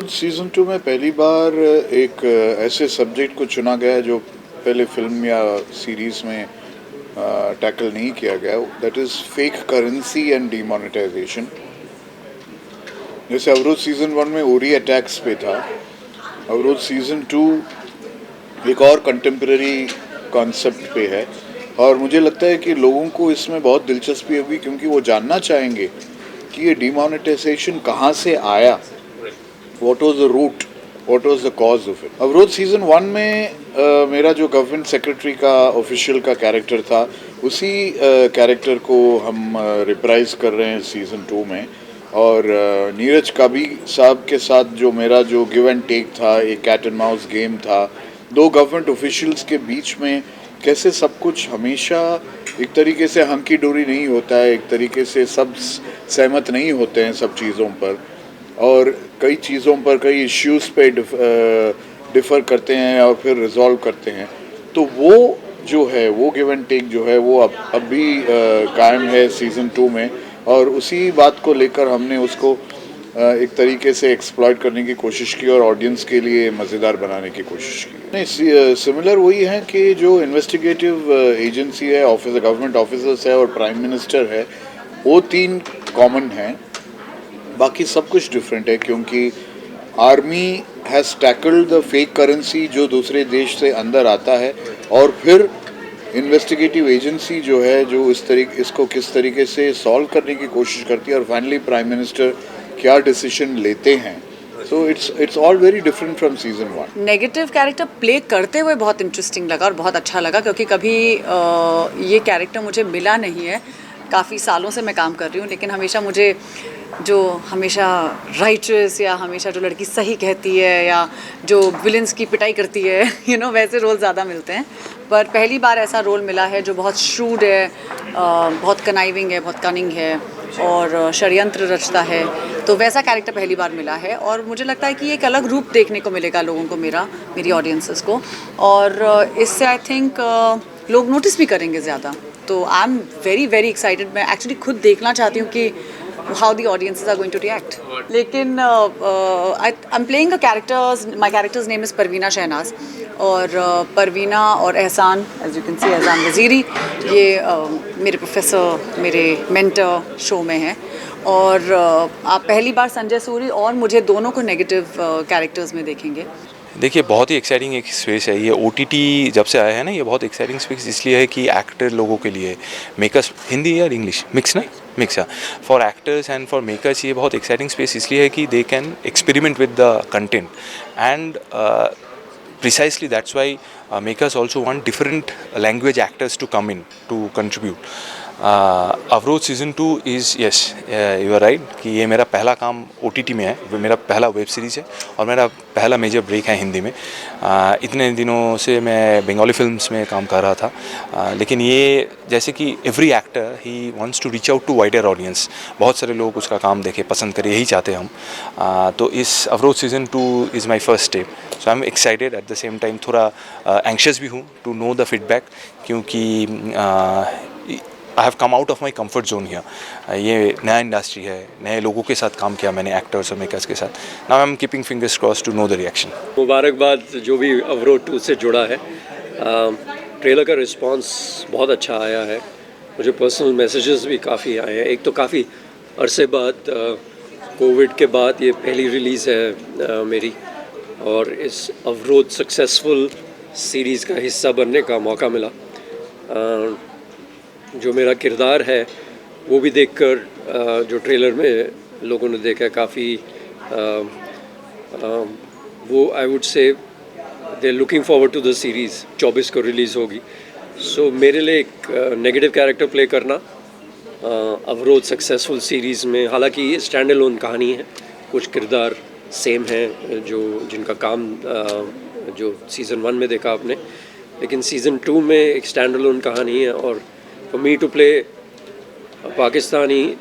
अवरोध सीज़न 2 में पहली बार एक ऐसे सब्जेक्ट को चुना गया है जो पहले फिल्म या सीरीज़ में टैकल नहीं किया गया, that is fake currency and demonetisation. जैसे अवरोध सीज़न 1 में उरी अटैक्स पे था, अवरोध सीज़न 2 एक और कंटेम्प्रेरी कॉन्सेप्ट पे है और मुझे लगता है कि लोगों को इसमें बहुत दिलचस्पी होगी क्योंकि वो जानना चाहेंगे कि ये डीमोनेटाइजेशन कहाँ से आया, what was the root, what was the cause of it. Avrodh season 1 में मेरा जो गवर्नमेंट सेक्रेटरी का ऑफिशियल का कैरेक्टर था, उसी कैरेक्टर को हम रिप्राइज कर रहे हैं सीज़न 2 में। और नीरज काबी साहब के साथ जो मेरा जो गिव एंड टेक था, एक कैट एंड माउस गेम था, दो गवर्नमेंट ऑफिशियल्स के बीच में कैसे सब कुछ हमेशा एक तरीके से हंकी डोरी नहीं होता है, एक तरीके से सब सहमत नहीं होते हैं सब चीज़ों पर, और कई चीज़ों पर कई इश्यूज़ पे डिफ़र करते हैं और फिर रिजॉल्व करते हैं। तो वो जो है, वो गिव एंड टेक जो है वो अब भी कायम है सीज़न 2 में, और उसी बात को लेकर हमने उसको एक तरीके से एक्सप्लॉइट करने की कोशिश की और ऑडियंस के लिए मज़ेदार बनाने की कोशिश की। नहीं, सिमिलर वही है कि जो इन्वेस्टिगेटिव एजेंसी है, ऑफिसर, गवर्नमेंट ऑफिसर्स है और प्राइम मिनिस्टर है, वो तीन कॉमन हैं, बाकी सब कुछ डिफरेंट है क्योंकि army has tackled the fake currency जो दूसरे देश से अंदर आता है, और फिर इन्वेस्टिगेटिव एजेंसी जो है जो इसको किस तरीके से सॉल्व करने की कोशिश करती है, और फाइनली प्राइम मिनिस्टर क्या डिसीजन लेते हैं। So it's all very different from season 1। Negative character play करते हुए बहुत इंटरेस्टिंग लगा और बहुत अच्छा लगा क्योंकि कभी ये कैरेक्टर मुझे मिला नहीं है। काफ़ी सालों से मैं काम कर रही हूँ, लेकिन हमेशा मुझे जो हमेशा राइटर्स या हमेशा जो लड़की सही कहती है या जो विलन्स की पिटाई करती है वैसे रोल ज़्यादा मिलते हैं। पर पहली बार ऐसा रोल मिला है जो बहुत श्रूड है, बहुत कनाइविंग है, बहुत कनिंग है और षड्यंत्र रचता है। तो वैसा कैरेक्टर पहली बार मिला है और मुझे लगता है कि एक अलग रूप देखने को मिलेगा लोगों को, मेरी ऑडियंसेस को, और इससे आई थिंक लोग नोटिस भी करेंगे ज़्यादा। तो I am very very excited. मैं एक्चुअली खुद देखना चाहती हूँ कि how the audiences are going to react. लेकिन I'm playing a characters. My character's name is Parveena Shehnaaz, और परवीना और एहसान, as you can see, एहसान वज़ीरी, ये मेरे प्रोफेसर, मेरे मेंटर शो में हैं, और आप पहली बार संजय सूरी और मुझे दोनों को नेगेटिव कैरेक्टर्स में देखेंगे। देखिए, बहुत ही एक्साइटिंग एक स्पेस है ये। OTT जब से आया है ना, ये बहुत एक्साइटिंग स्पेस इसलिए है कि एक्टर लोगों के लिए, मेकर्स, हिंदी या इंग्लिश मिक्स ना, मिक्स है, for actors and for makers ये बहुत एक्साइटिंग स्पेस इसलिए है कि they can experiment with the content, and precisely that's why makers also want different language actors to come in to contribute. Avrodh season 2 is, yes you are right, कि ये मेरा पहला काम OTT में है, मेरा पहला वेब सीरीज़ है और मेरा पहला मेजर ब्रेक है हिंदी में। इतने दिनों से मैं बंगाली फिल्म्स में काम कर रहा था, लेकिन ये जैसे कि एवरी एक्टर ही wants to reach out to wider audience, बहुत सारे लोग उसका काम देखें, पसंद करें, यही चाहते हैं हम। तो इस अवरोध season 2 is my first step, so I am excited, at the same time थोड़ा एंक्शस भी हूँ टू नो द फीडबैक, क्योंकि I have come out of my comfort zone here. ये नया इंडस्ट्री है, नए लोगों के साथ काम किया मैंने, एक्टर्स और मेकर्स के साथ। Now I am keeping fingers cross to know the reaction. मुबारकबाद जो भी अवरोध 2 से जुड़ा है। ट्रेलर का रिस्पांस बहुत अच्छा आया है, मुझे पर्सनल मैसेजेस भी काफ़ी आए हैं। एक तो काफ़ी अरसे बाद, कोविड के बाद ये पहली रिलीज़ है मेरी, और इस अवरोध सक्सेसफुल सीरीज़ का हिस्सा बनने का मौका मिला। जो मेरा किरदार है वो भी देखकर जो ट्रेलर में लोगों ने देखा, काफ़ी वो I would say they looking forward to the series. 24 को रिलीज़ होगी। सो मेरे लिए एक नेगेटिव कैरेक्टर प्ले करना अवरोध सक्सेसफुल सीरीज़ में, हालांकि ये स्टैंड अलोन कहानी है, कुछ किरदार सेम हैं जो जिनका काम जो सीज़न 1 में देखा आपने, लेकिन सीज़न 2 में एक स्टैंड अलोन कहानी है। और for me to play a Pakistani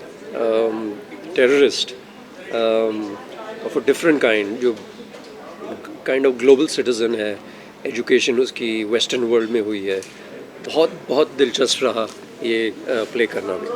terrorist of a different kind, जो kind of global citizen है, education उसकी western world में हुई है, बहुत बहुत दिलचस्प रहा ये प्ले करना भी।